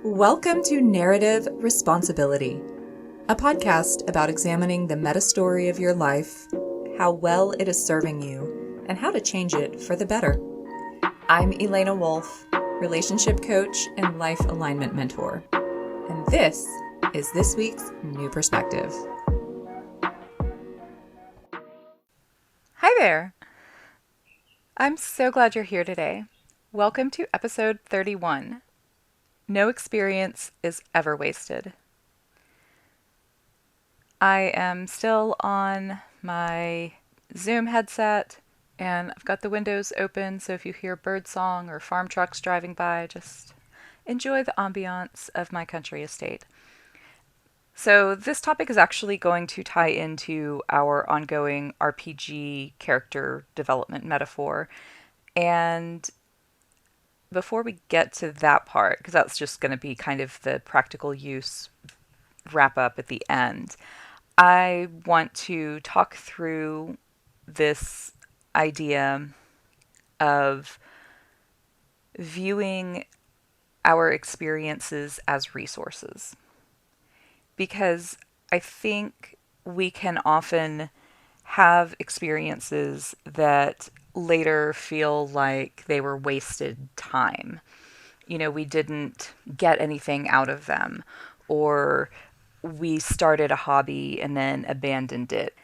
Welcome to Narrative Responsibility, a podcast about examining the meta story of your life, how well it is serving you, and how to change it for the better. I'm Elena Wolf, relationship coach and life alignment mentor, and this is this week's New Perspective. Hi there. I'm so glad you're here today. Welcome to episode 31. No experience is ever wasted. I am still on my Zoom headset and I've got the windows open, so if you hear birdsong or farm trucks driving by, just enjoy the ambiance of my country estate. So this topic is actually going to tie into our ongoing RPG character development metaphor. And before we get to that part, because that's just going to be kind of the practical use wrap up at the end, I want to talk through this idea of viewing our experiences as resources. Because I think we can often have experiences that later feel like they were wasted time. You know, we didn't get anything out of them, or we started a hobby and then abandoned it.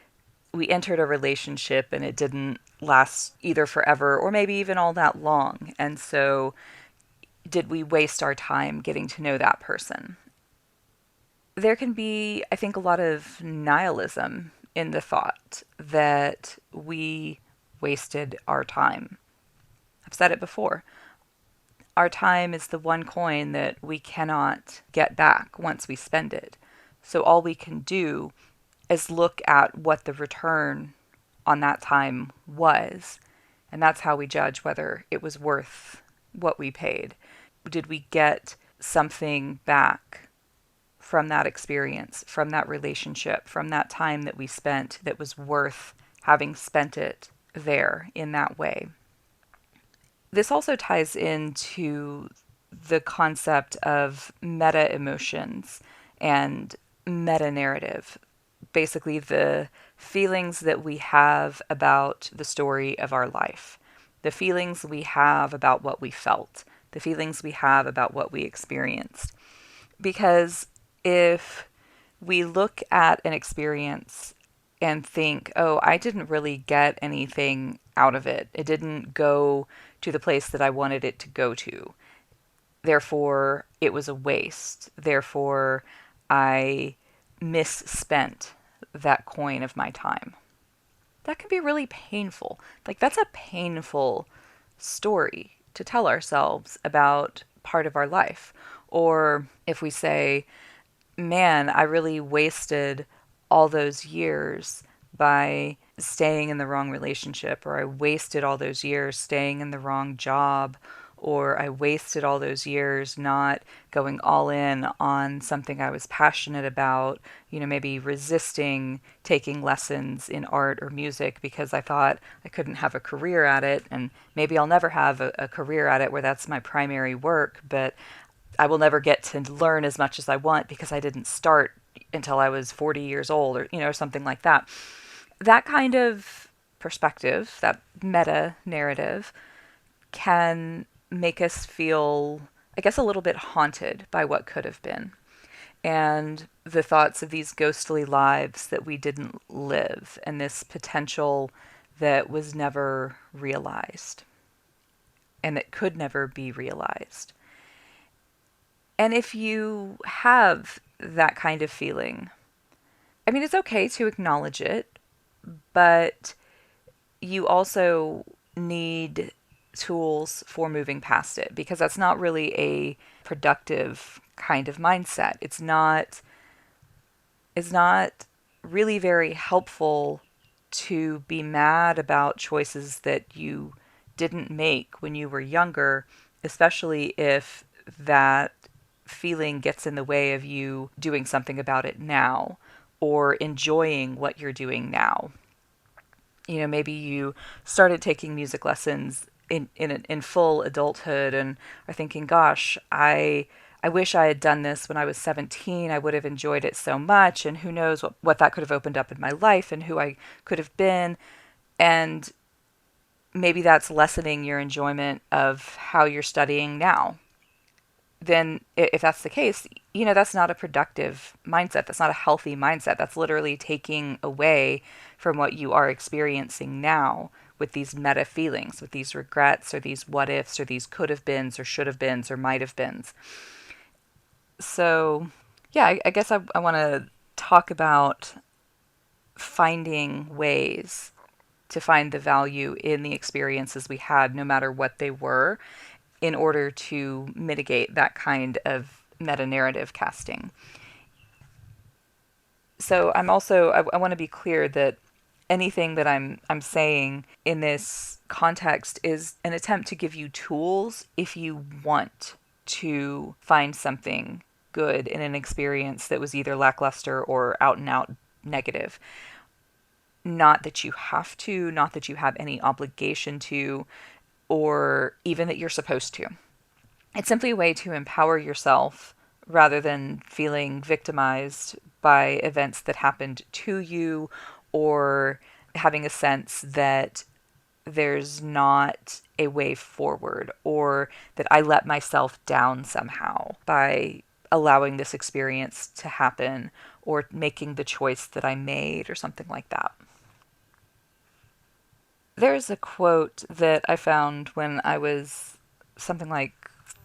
We entered a relationship and it didn't last either forever or maybe even all that long. And so, did we waste our time getting to know that person? There can be, I think, a lot of nihilism in the thought that we wasted our time. I've said it before. Our time is the one coin that we cannot get back once we spend it. So all we can do is look at what the return on that time was. And that's how we judge whether it was worth what we paid. Did we get something back from that experience, from that relationship, from that time that we spent that was worth having spent it there in that way? This also ties into the concept of meta emotions and meta narrative. Basically, the feelings that we have about the story of our life, the feelings we have about what we felt, the feelings we have about what we experienced. Because if we look at an experience and think, oh, I didn't really get anything out of it. It didn't go to the place that I wanted it to go to. Therefore, it was a waste. Therefore, I misspent that coin of my time. That can be really painful. Like, that's a painful story to tell ourselves about part of our life. Or if we say, man, I really wasted all those years by staying in the wrong relationship, or I wasted all those years staying in the wrong job, or I wasted all those years not going all in on something I was passionate about, maybe resisting taking lessons in art or music because I thought I couldn't have a career at it, and maybe I'll never have a career at it where that's my primary work, but I will never get to learn as much as I want because I didn't start until I was 40 years old, or something like that. That kind of perspective, that meta narrative, can make us feel, I guess, a little bit haunted by what could have been, and the thoughts of these ghostly lives that we didn't live, and this potential that was never realized and that could never be realized. And if you have that kind of feeling, I mean, it's okay to acknowledge it, but you also need tools for moving past it, because that's not really a productive kind of mindset. It's not really very helpful to be mad about choices that you didn't make when you were younger, especially if that feeling gets in the way of you doing something about it now or enjoying what you're doing now. Maybe you started taking music lessons in full adulthood and are thinking, gosh, I I wish I had done this when I was 17. I would have enjoyed it so much. And who knows what that could have opened up in my life and who I could have been. And maybe that's lessening your enjoyment of how you're studying now. Then if that's the case, that's not a productive mindset. That's not a healthy mindset. That's literally taking away from what you are experiencing now with these meta feelings, with these regrets or these what ifs or these could have beens or should have beens or might have beens. So, yeah, I guess I want to talk about finding ways to find the value in the experiences we had, no matter what they were, in order to mitigate that kind of meta narrative casting. So I want to be clear that anything that I'm saying in this context is an attempt to give you tools if you want to find something good in an experience that was either lackluster or out and out negative. Not that you have to, not that you have any obligation to, or even that you're supposed to. It's simply a way to empower yourself rather than feeling victimized by events that happened to you, or having a sense that there's not a way forward, or that I let myself down somehow by allowing this experience to happen or making the choice that I made or something like that. There's a quote that I found when I was something like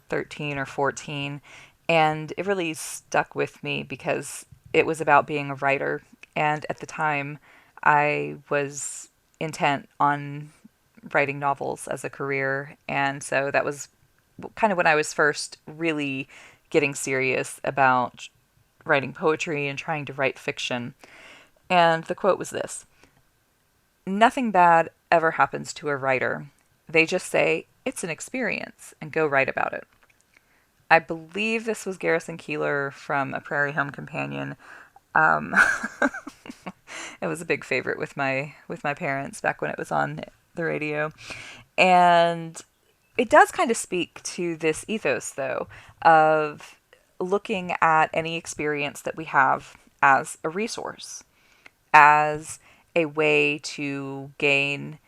13 or 14, and it really stuck with me because it was about being a writer. And at the time, I was intent on writing novels as a career. And so that was kind of when I was first really getting serious about writing poetry and trying to write fiction. And the quote was this: "Nothing bad ever happens to a writer. They just say, it's an experience, and go write about it." I believe this was Garrison Keillor from A Prairie Home Companion. Um, it was a big favorite with my parents back when it was on the radio. And it does kind of speak to this ethos, though, of looking at any experience that we have as a resource, as a way to gain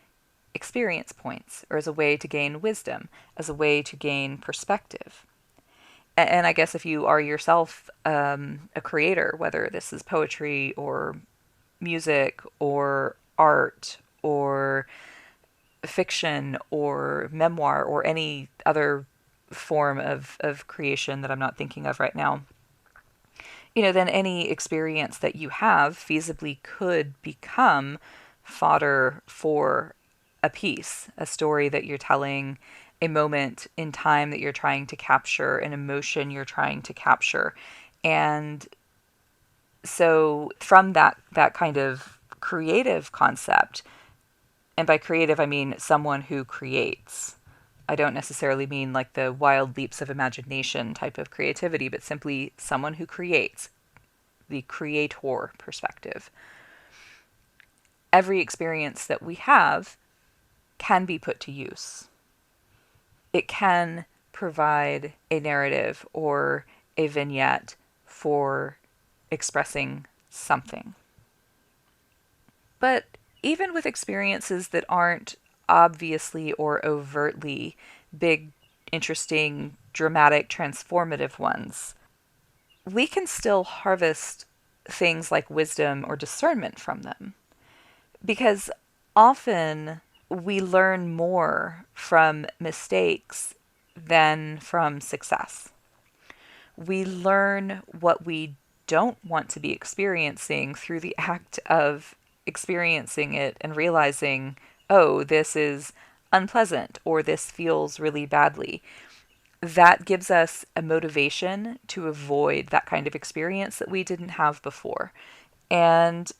experience points, or as a way to gain wisdom, as a way to gain perspective. And I guess if you are yourself a creator, whether this is poetry or music or art or fiction or memoir or any other form of creation that I'm not thinking of right now, then any experience that you have feasibly could become fodder for a piece, a story that you're telling, a moment in time that you're trying to capture, an emotion you're trying to capture. And so from that kind of creative concept, and by creative I mean someone who creates. I don't necessarily mean like the wild leaps of imagination type of creativity, but simply someone who creates, the creator perspective. Every experience that we have can be put to use. It can provide a narrative or a vignette for expressing something. But even with experiences that aren't obviously or overtly big, interesting, dramatic, transformative ones, we can still harvest things like wisdom or discernment from them. Because often we learn more from mistakes than from success. We learn what we don't want to be experiencing through the act of experiencing it and realizing, oh, this is unpleasant or this feels really badly. That gives us a motivation to avoid that kind of experience that we didn't have before. And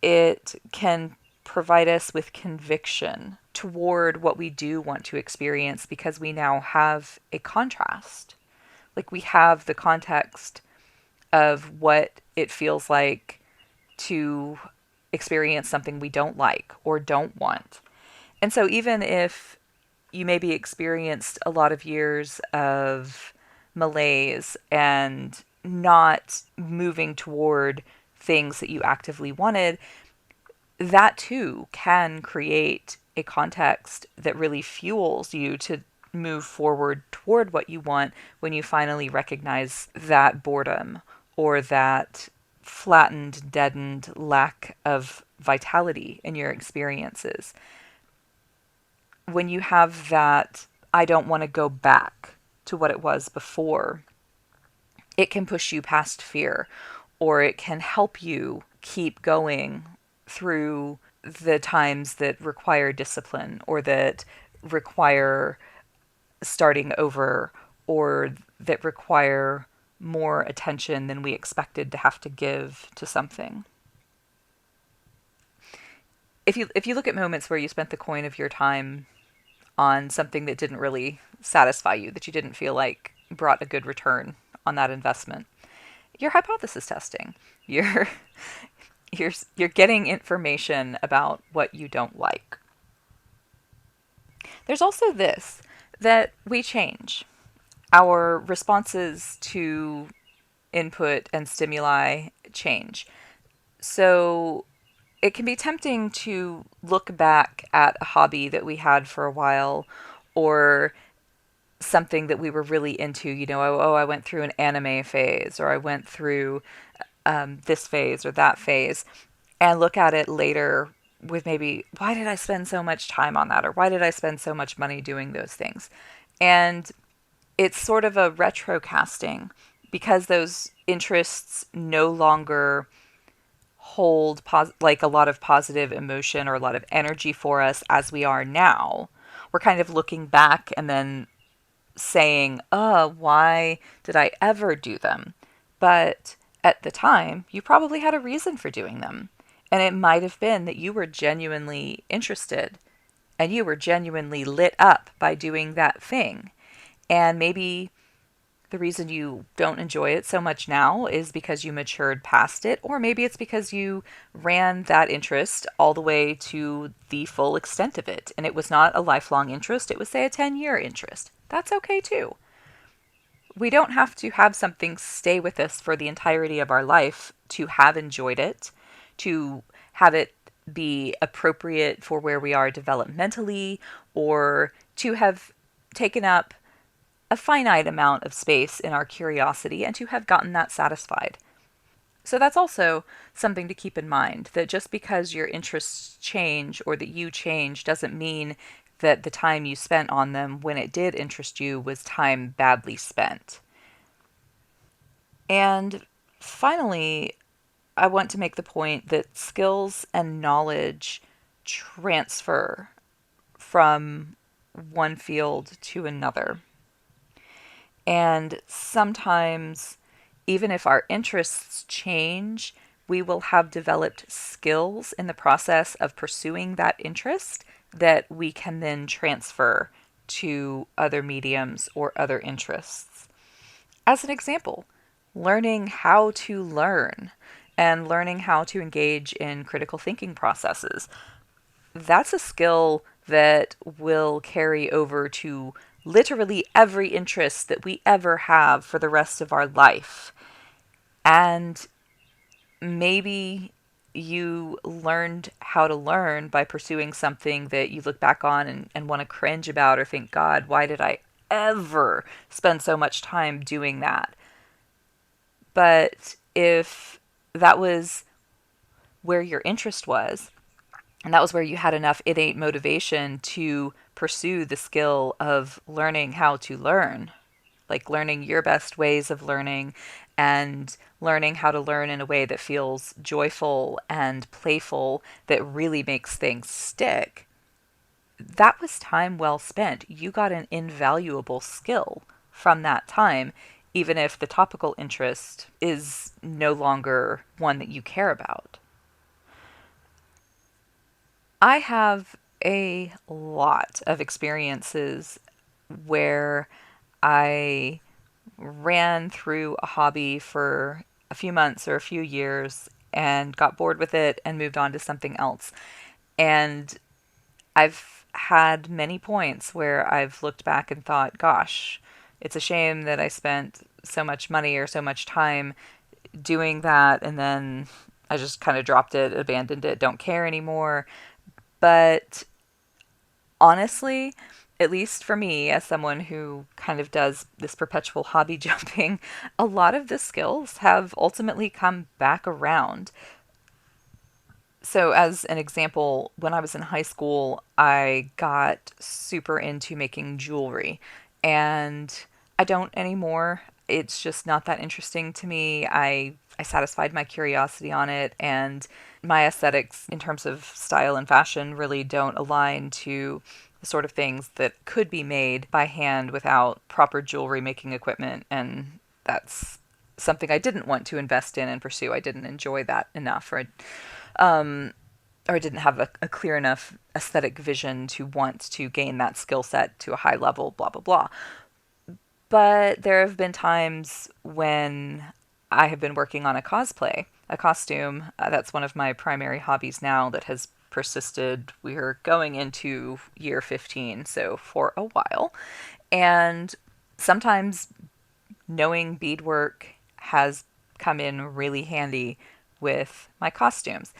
it can provide us with conviction toward what we do want to experience because we now have a contrast. Like we have the context of what it feels like to experience something we don't like or don't want. And so even if you maybe experienced a lot of years of malaise and not moving toward things that you actively wanted, that too can create a context that really fuels you to move forward toward what you want when you finally recognize that boredom or that flattened, deadened lack of vitality in your experiences. When you have that, I don't want to go back to what it was before, it can push you past fear, or it can help you keep going through the times that require discipline or that require starting over or that require more attention than we expected to have to give to something. If you look at moments where you spent the coin of your time on something that didn't really satisfy you, that you didn't feel like brought a good return on that investment, you're hypothesis testing. You're you're getting information about what you don't like. There's also this, that we change. Our responses to input and stimuli change. So it can be tempting to look back at a hobby that we had for a while, or something that we were really into. I went through an anime phase, or I went through this phase or that phase, and look at it later with maybe, why did I spend so much time on that? Or why did I spend so much money doing those things? And it's sort of a retro casting, because those interests no longer hold like a lot of positive emotion or a lot of energy for us as we are now. We're kind of looking back and then saying, why did I ever do them? But at the time, you probably had a reason for doing them. And it might have been that you were genuinely interested and you were genuinely lit up by doing that thing. And maybe the reason you don't enjoy it so much now is because you matured past it, or maybe it's because you ran that interest all the way to the full extent of it, and it was not a lifelong interest, it was, say, a 10-year interest. That's okay too. We don't have to have something stay with us for the entirety of our life to have enjoyed it, to have it be appropriate for where we are developmentally, or to have taken up a finite amount of space in our curiosity and to have gotten that satisfied. So that's also something to keep in mind, that just because your interests change or that you change doesn't mean that the time you spent on them when it did interest you was time badly spent. And finally, I want to make the point that skills and knowledge transfer from one field to another. And sometimes, even if our interests change, we will have developed skills in the process of pursuing that interest that we can then transfer to other mediums or other interests. As an example, learning how to learn and learning how to engage in critical thinking processes. That's a skill that will carry over to literally every interest that we ever have for the rest of our life. And maybe you learned how to learn by pursuing something that you look back on and want to cringe about or think, God, why did I ever spend so much time doing that? But if that was where your interest was, and that was where you had enough innate motivation to pursue the skill of learning how to learn, like learning your best ways of learning and learning how to learn in a way that feels joyful and playful, that really makes things stick. That was time well spent. You got an invaluable skill from that time, even if the topical interest is no longer one that you care about. I have a lot of experiences where I ran through a hobby for a few months or a few years and got bored with it and moved on to something else. And I've had many points where I've looked back and thought, gosh, it's a shame that I spent so much money or so much time doing that, and then I just kind of dropped it, abandoned it, don't care anymore. But honestly, at least for me, as someone who kind of does this perpetual hobby jumping, a lot of the skills have ultimately come back around. So, as an example, when I was in high school, I got super into making jewelry, and I don't anymore. It's just not that interesting to me. I satisfied my curiosity on it, and my aesthetics in terms of style and fashion really don't align to the sort of things that could be made by hand without proper jewelry making equipment, and that's something I didn't want to invest in and pursue. I didn't enjoy that enough, um, or I didn't have a clear enough aesthetic vision to want to gain that skill set to a high level, blah, blah, blah. But there have been times when I have been working on a cosplay, a costume. That's one of my primary hobbies now that has persisted. We're going into year 15, so for a while. And sometimes knowing beadwork has come in really handy with my costumes.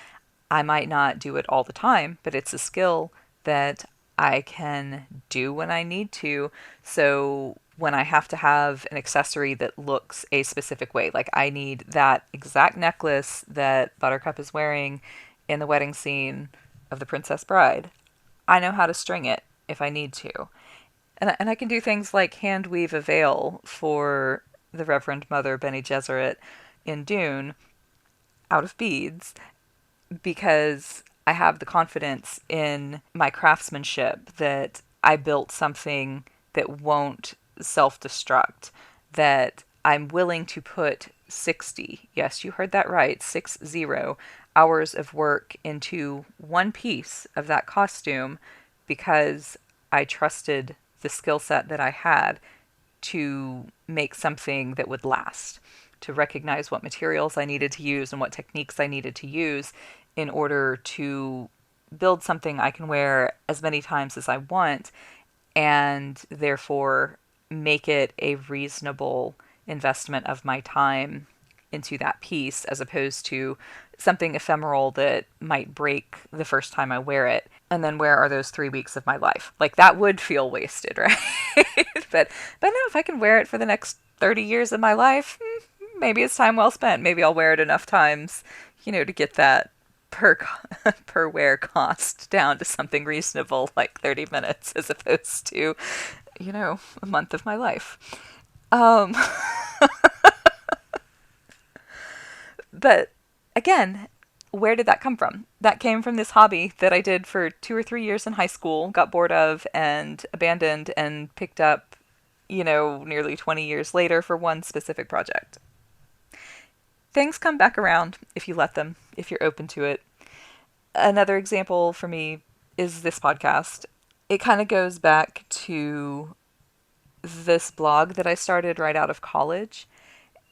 I might not do it all the time, but it's a skill that I can do when I need to. So when I have to have an accessory that looks a specific way, like I need that exact necklace that Buttercup is wearing in the wedding scene of The Princess Bride, I know how to string it if I need to. And I can do things like hand weave a veil for the Reverend Mother Bene Gesserit in Dune out of beads because I have the confidence in my craftsmanship that I built something that won't self destruct, that I'm willing to put 60, yes, you heard that right, 60 hours of work into one piece of that costume because I trusted the skill set that I had to make something that would last, to recognize what materials I needed to use and what techniques I needed to use in order to build something I can wear as many times as I want and therefore make it a reasonable investment of my time into that piece as opposed to something ephemeral that might break the first time I wear it. And then where are those 3 weeks of my life? Like that would feel wasted, right? but no, if I can wear it for the next 30 years of my life, maybe it's time well spent. Maybe I'll wear it enough times, to get that per per wear cost down to something reasonable, like 30 minutes, as opposed to, a month of my life. Um, but again, where did that come from? That came from this hobby that I did for 2 or 3 years in high school, got bored of and abandoned and picked up, nearly 20 years later for one specific project. Things come back around if you let them, if you're open to it. Another example for me is this podcast. It kind of goes back to this blog that I started right out of college,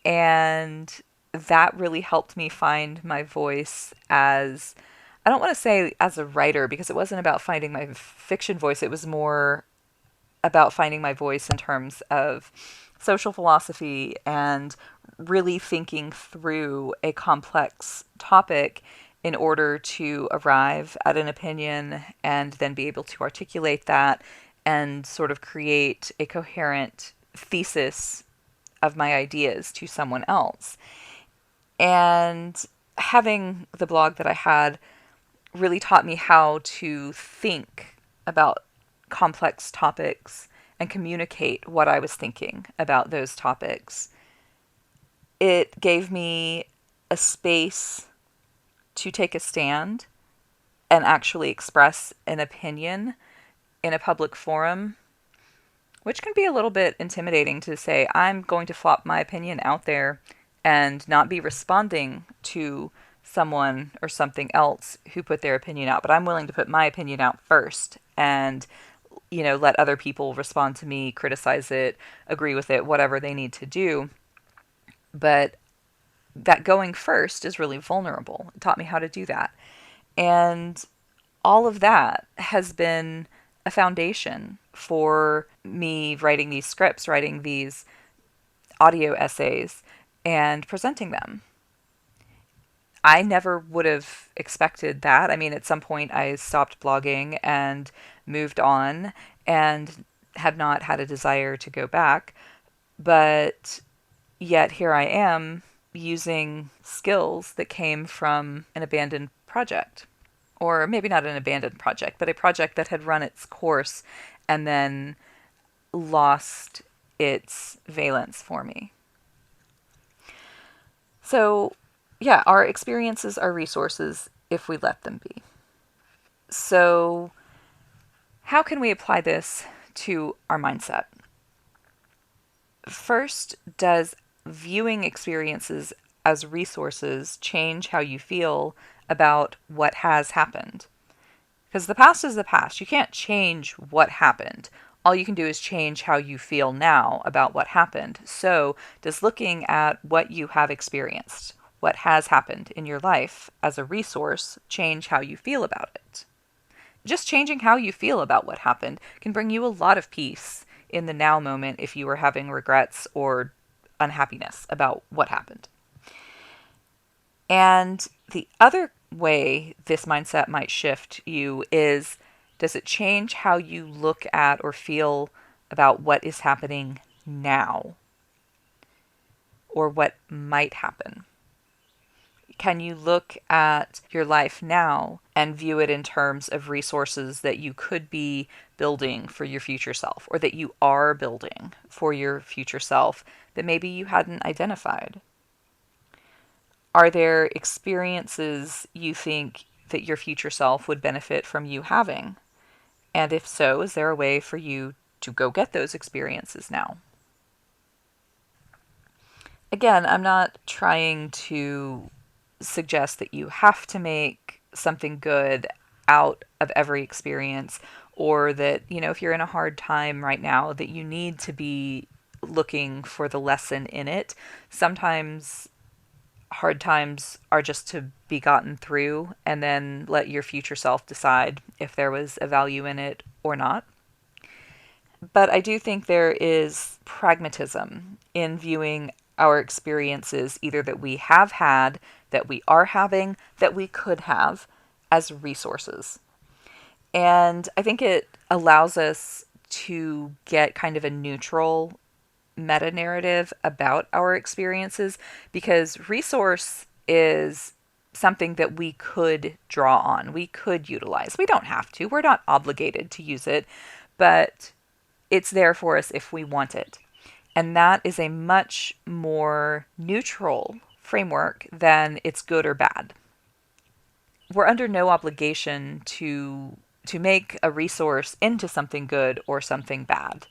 and that really helped me find my voice as, I don't want to say as a writer, because it wasn't about finding my fiction voice. It was more about finding my voice in terms of social philosophy and really thinking through a complex topic in order to arrive at an opinion and then be able to articulate that and sort of create a coherent thesis of my ideas to someone else. And having the blog that I had really taught me how to think about complex topics and communicate what I was thinking about those topics. It gave me a space to take a stand and actually express an opinion in a public forum, which can be a little bit intimidating to say, I'm going to flop my opinion out there and not be responding to someone or something else who put their opinion out, but I'm willing to put my opinion out first and, let other people respond to me, criticize it, agree with it, whatever they need to do. But that going first is really vulnerable. It taught me how to do that. And all of that has been a foundation for me writing these scripts, writing these audio essays, and presenting them. I never would have expected that. I mean, at some point I stopped blogging and moved on and have not had a desire to go back. But yet here I am using skills that came from an abandoned project. Or maybe not an abandoned project, but a project that had run its course and then lost its valence for me. So, yeah, our experiences are resources if we let them be. So, how can we apply this to our mindset? First, does viewing experiences as resources change how you feel about what has happened? Because the past is the past. You can't change what happened. All you can do is change how you feel now about what happened. So, does looking at what you have experienced, what has happened in your life as a resource, change how you feel about it? Just changing how you feel about what happened can bring you a lot of peace in the now moment if you were having regrets or unhappiness about what happened. And the other way this mindset might shift you is, does it change how you look at or feel about what is happening now or what might happen? Can you look at your life now and view it in terms of resources that you could be building for your future self, or that you are building for your future self that maybe you hadn't identified? Are there experiences you think that your future self would benefit from you having? And if so, is there a way for you to go get those experiences now? Again, I'm not trying to suggest that you have to make something good out of every experience, or that, if you're in a hard time right now, that you need to be looking for the lesson in it. Sometimes hard times are just to be gotten through, and then let your future self decide if there was a value in it or not. But I do think there is pragmatism in viewing our experiences, either that we have had, that we are having, that we could have, as resources. And I think it allows us to get kind of a neutral meta narrative about our experiences, because resource is something that we could draw on, we could utilize. We don't have to, we're not obligated to use it, but it's there for us if we want it. And that is a much more neutral framework than it's good or bad. We're under no obligation to make a resource into something good or something bad.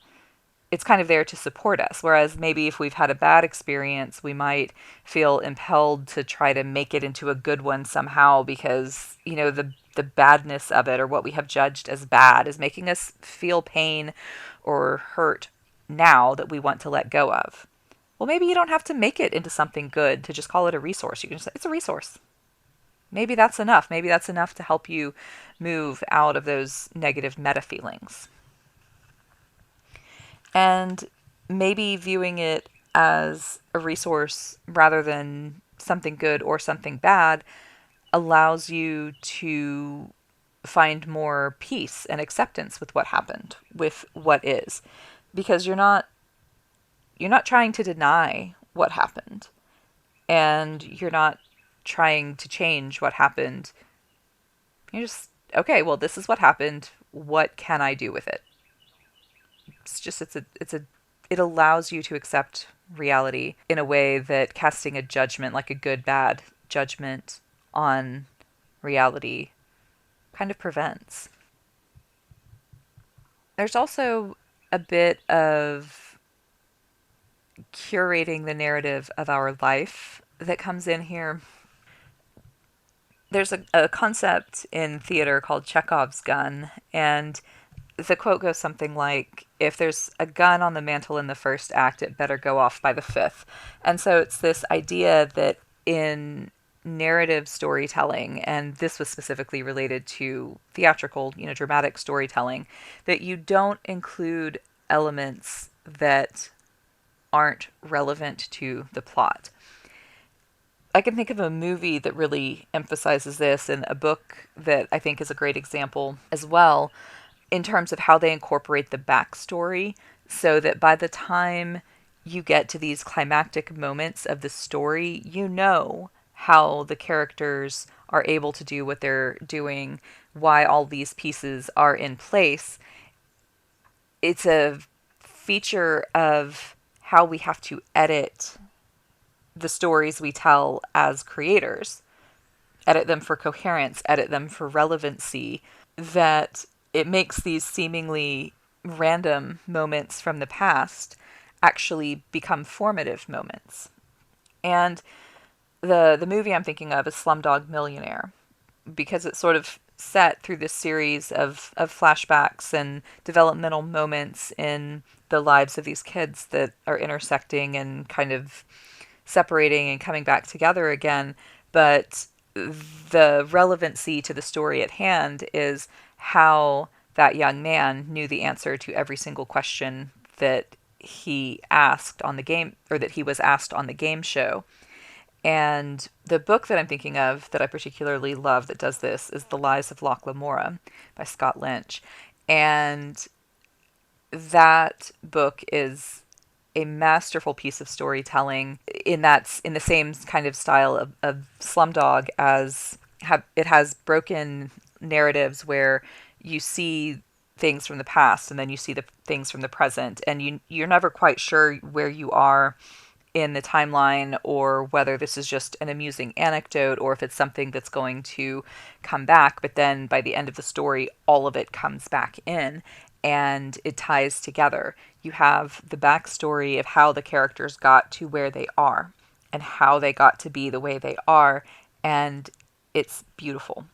It's kind of there to support us. Whereas maybe if we've had a bad experience, we might feel impelled to try to make it into a good one somehow, because, the badness of it, or what we have judged as bad, is making us feel pain or hurt now that we want to let go of. Well, maybe you don't have to make it into something good to just call it a resource. You can just say, it's a resource. Maybe that's enough. Maybe that's enough to help you move out of those negative meta feelings. And maybe viewing it as a resource rather than something good or something bad allows you to find more peace and acceptance with what happened, with what is. Because you're not trying to deny what happened, and you're not trying to change what happened. You're just, okay, well, this is what happened. What can I do with it? It allows you to accept reality in a way that casting a judgment, like a good, bad judgment on reality, kind of prevents. There's also a bit of curating the narrative of our life that comes in here. There's a concept in theater called Chekhov's gun, and the quote goes something like, if there's a gun on the mantle in the first act, it better go off by the fifth. And so it's this idea that in narrative storytelling, and this was specifically related to theatrical, dramatic storytelling, that you don't include elements that aren't relevant to the plot. I can think of a movie that really emphasizes this, and a book that I think is a great example as well, in terms of how they incorporate the backstory, so that by the time you get to these climactic moments of the story, you know how the characters are able to do what they're doing, why all these pieces are in place. It's a feature of how we have to edit the stories we tell as creators, edit them for coherence, edit them for relevancy, that it makes these seemingly random moments from the past actually become formative moments. And the movie I'm thinking of is Slumdog Millionaire, because it's sort of set through this series of flashbacks and developmental moments in the lives of these kids that are intersecting and kind of separating and coming back together again. But the relevancy to the story at hand is how that young man knew the answer to every single question that he asked on the game, or that he was asked on the game show. And the book that I'm thinking of that I particularly love that does this is The Lies of Locke Lamora by Scott Lynch. And that book is a masterful piece of storytelling in that's in the same kind of style of Slumdog, as it has broken narratives where you see things from the past and then you see the things from the present, and you're never quite sure where you are in the timeline, or whether this is just an amusing anecdote, or if it's something that's going to come back. But then by the end of the story, all of it comes back in and it ties together. You have the backstory of how the characters got to where they are and how they got to be the way they are, and it's beautiful.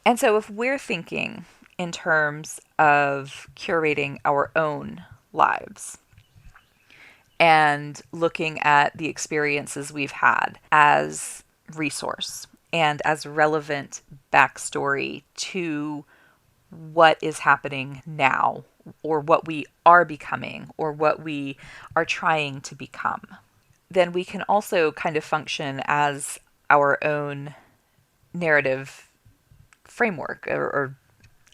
And so if we're thinking in terms of curating our own lives, and looking at the experiences we've had as resource and as relevant backstory to what is happening now, or what we are becoming, or what we are trying to become, then we can also kind of function as our own narrative framework, or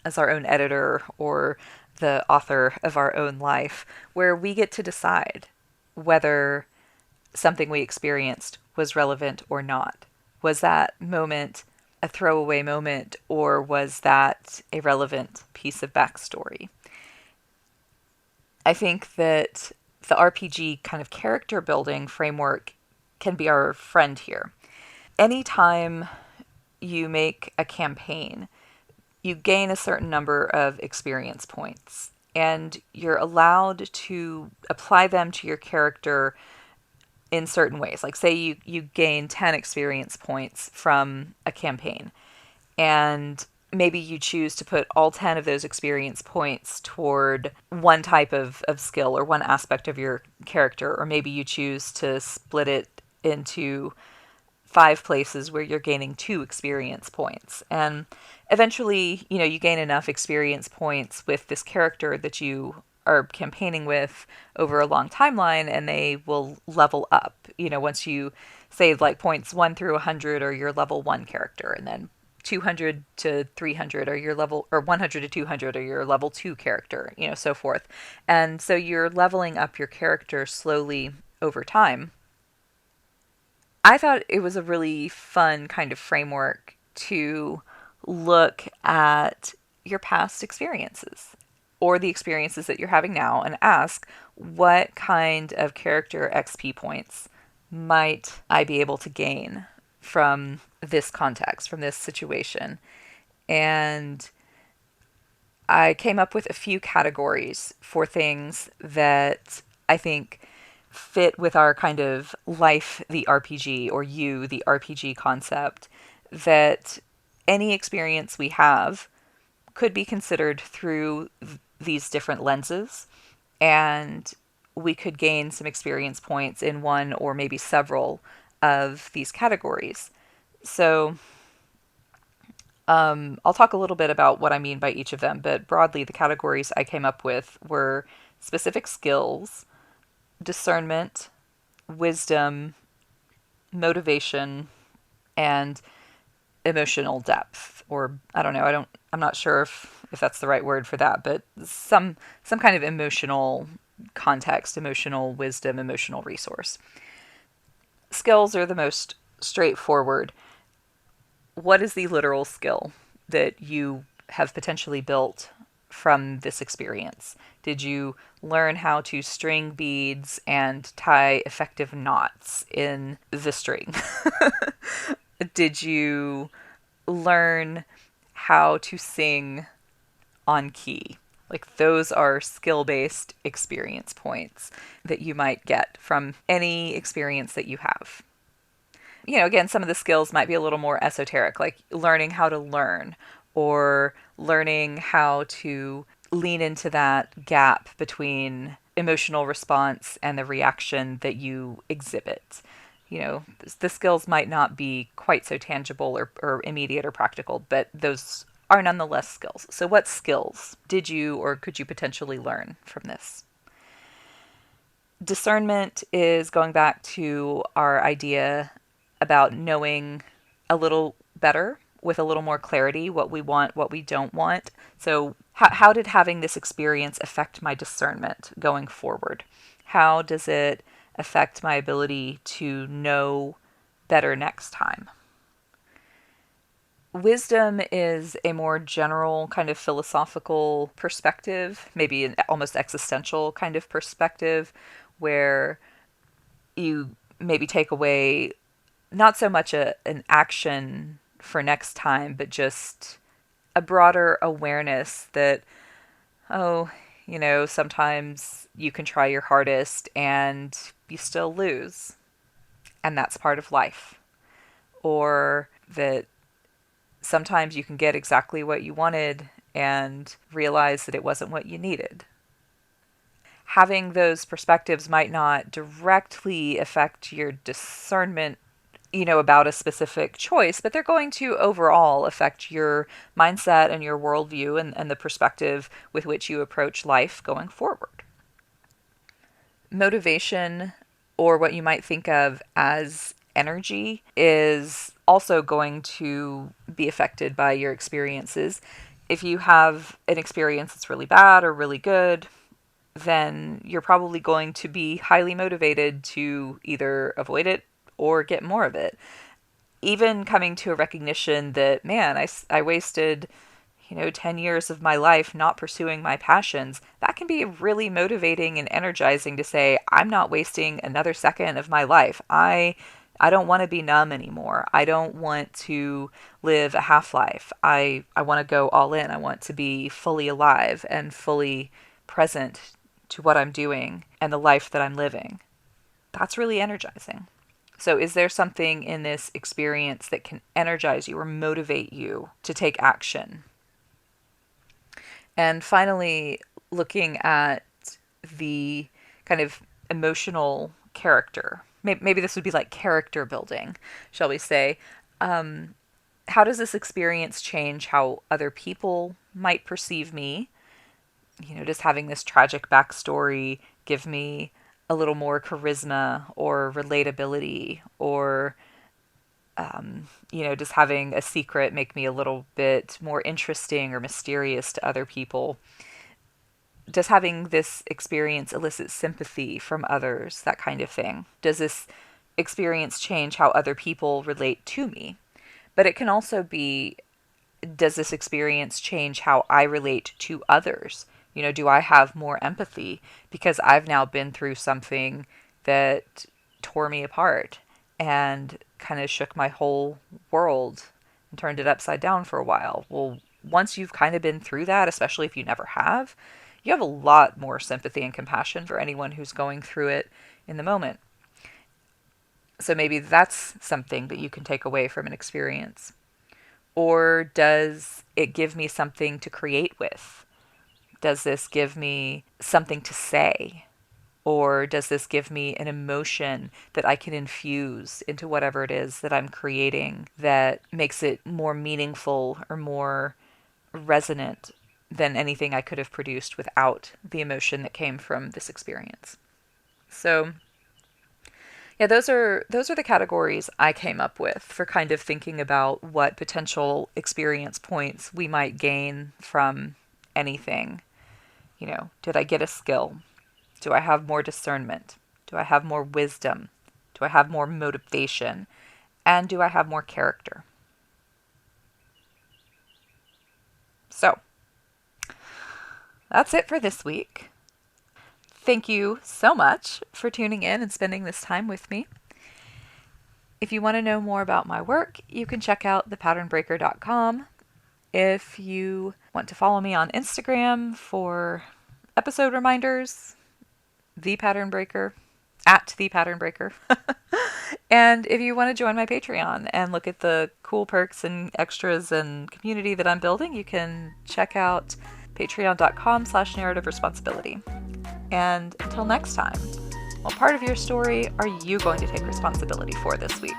as our own editor or the author of our own life, where we get to decide whether something we experienced was relevant or not. Was that moment a throwaway moment, or was that a relevant piece of backstory? I think that the RPG kind of character building framework can be our friend here. Anytime you make a campaign, you gain a certain number of experience points, and you're allowed to apply them to your character in certain ways. Like, say you gain 10 experience points from a campaign, and maybe you choose to put all 10 of those experience points toward one type of skill or one aspect of your character, or maybe you choose to split it into 5 places where you're gaining 2 experience points. And eventually, you gain enough experience points with this character that you are campaigning with over a long timeline, and they will level up. Once you say like points 1 through 100 are your level 1 character, and then 200 to 300 are your level, or 100 to 200 are your level 2 character, so forth. And so you're leveling up your character slowly over time. I thought it was a really fun kind of framework to look at your past experiences, or the experiences that you're having now, and ask, what kind of character XP points might I be able to gain from this context, from this situation? And I came up with a few categories for things that I think fit with our kind of life, the RPG, or you, the RPG concept, that any experience we have could be considered through these different lenses, and we could gain some experience points in one or maybe several of these categories. So I'll talk a little bit about what I mean by each of them, but broadly, the categories I came up with were specific skills, discernment, wisdom, motivation, and emotional depth. Or I don't know, I'm not sure if that's the right word for that, but some kind of emotional context, emotional wisdom, emotional resource. Skills are the most straightforward. What is the literal skill that you have potentially built from this experience? Did you learn how to string beads and tie effective knots in the string? Did you learn how to sing on key? Like, those are skill based experience points that you might get from any experience that you have. Again, some of the skills might be a little more esoteric, like learning how to learn or learning how to lean into that gap between emotional response and the reaction that you exhibit. The skills might not be quite so tangible or immediate or practical, but those are nonetheless skills. So, what skills did you or could you potentially learn from this? Discernment is going back to our idea about knowing a little better with a little more clarity what we want, what we don't want. So, how did having this experience affect my discernment going forward? How does it affect my ability to know better next time? Wisdom is a more general kind of philosophical perspective, maybe an almost existential kind of perspective, where you maybe take away not so much an action for next time, but just a broader awareness that, oh, sometimes you can try your hardest and you still lose, and that's part of life. Or that sometimes you can get exactly what you wanted and realize that it wasn't what you needed. Having those perspectives might not directly affect your discernment, about a specific choice, but they're going to overall affect your mindset and your worldview and the perspective with which you approach life going forward. Motivation, or what you might think of as energy, is also going to be affected by your experiences. If you have an experience that's really bad or really good, then you're probably going to be highly motivated to either avoid it or get more of it. Even coming to a recognition that, man, I wasted 10 years of my life not pursuing my passions, that can be really motivating and energizing to say, I'm not wasting another second of my life. I don't want to be numb anymore. I don't want to live a half life. I want to go all in. I want to be fully alive and fully present to what I'm doing and the life that I'm living. That's really energizing. So, is there something in this experience that can energize you or motivate you to take action? And finally, looking at the kind of emotional character. Maybe this would be like character building, shall we say. How does this experience change how other people might perceive me? Does having this tragic backstory give me a little more charisma or relatability? Or, does having a secret make me a little bit more interesting or mysterious to other people? Does having this experience elicit sympathy from others, that kind of thing? Does this experience change how other people relate to me? But it can also be, does this experience change how I relate to others? Do I have more empathy because I've now been through something that tore me apart and kind of shook my whole world and turned it upside down for a while? Well, once you've kind of been through that, especially if you never have, you have a lot more sympathy and compassion for anyone who's going through it in the moment. So maybe that's something that you can take away from an experience. Or does it give me something to create with? Does this give me something to say? Or does this give me an emotion that I can infuse into whatever it is that I'm creating that makes it more meaningful or more resonant than anything I could have produced without the emotion that came from this experience? So, yeah, those are the categories I came up with for kind of thinking about what potential experience points we might gain from anything. Did I get a skill? Do I have more discernment? Do I have more wisdom? Do I have more motivation? And do I have more character? So, that's it for this week. Thank you so much for tuning in and spending this time with me. If you want to know more about my work, you can check out thepatternbreaker.com. If you want to follow me on Instagram for episode reminders, The Pattern Breaker, at The Pattern Breaker. And if you want to join my Patreon and look at the cool perks and extras and community that I'm building, you can check out patreon.com/narrative responsibility. And until next time, what part of your story are you going to take responsibility for this week?